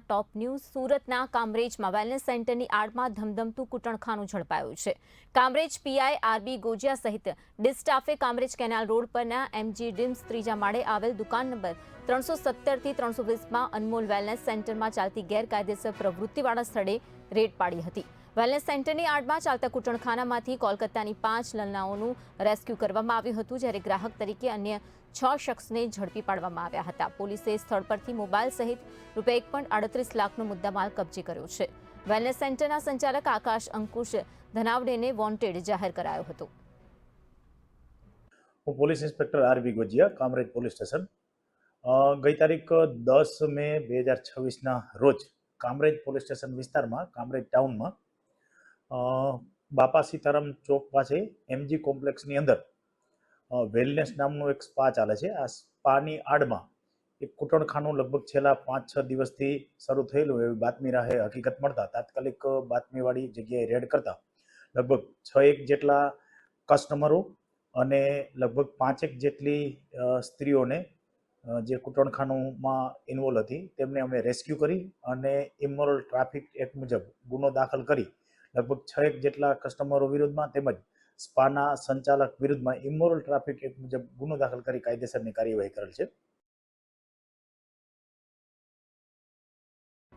ટોપ news સુરતના કામરેજમાં wellness સેન્ટરની આડમાં ધમધમતું કૂટણખાનું ઝડપાયું છે। કામરેજ પીઆઈ આરબી ગોજિયા સહિત ડિસ્ટ સ્ટાફે કામરેજ કેનાલ રોડ પરના એમજી ડિમ્સ ત્રીજા માળે આવેલ દુકાન નંબર 317 થી 320માં અનમોલ વેલનેસ સેન્ટરમાં ચાલતી ગેરકાયદેસર પ્રવૃત્તિવાળા સ્થળે રેડ પાડી હતી। વેલનેસ સેન્ટરની આડમાં ચાલતા કૂટણખાનામાંથી કોલકાતાની 5 લલનાઓનું રેસ્ક્યુ કરવામાં આવ્યું હતું, જ્યારે ગ્રાહક તરીકે અન્ય 6 શખ્સને ઝડપી પાડવામાં આવ્યા હતા। પોલીસે સ્થળ પરથી મોબાઈલ સહિત ₹1.38 લાખનો મુદ્દામાલ કબજે કર્યો છે। વેલનેસ સેન્ટરના સંચાલક આકાશ અંકુશ ધનાવડેને વોન્ટેડ જાહેર કરાયો હતો। હું police inspector RB Gojiya, Kamrej police station. ગઈ તારીખ 10 મે 2026ના રોજ કામરેજ પોલીસ સ્ટેશન વિસ્તારમાં કામરેજ ટાઉનમાં બાપા સીતારામ ચોક પાસે એમજી કોમ્પ્લેક્સની અંદર વેલનેસ નામનું એક સ્પા ચાલે છે। આ સ્પાની આડમાં એક કૂટણખાનું લગભગ છેલ્લા 5-6 દિવસથી શરૂ થયેલું એવી બાતમી રાહે હકીકત મળતા તાત્કાલિક બાતમીવાળી જગ્યાએ રેડ કરતા લગભગ 6 જેટલા કસ્ટમરો અને લગભગ 5 જેટલી સ્ત્રીઓને જે કૂટણખાનુંમાં ઇન્વોલ્વ હતી તેમને અમે રેસ્ક્યુ કરી અને ઇમોરલ ટ્રાફિક એક્ટ મુજબ ગુનો દાખલ કરી લગભગ 6 જેટલા કસ્ટમરો વિરુદ્ધમાં તેમજ સ્પાના સંચાલક વિરુદ્ધમાં ઇમોરલ ટ્રાફિક એક્ટ મુજબ ગુનો દાખલ કરી કાયદેસરની કાર્યવાહી કરેલ છે।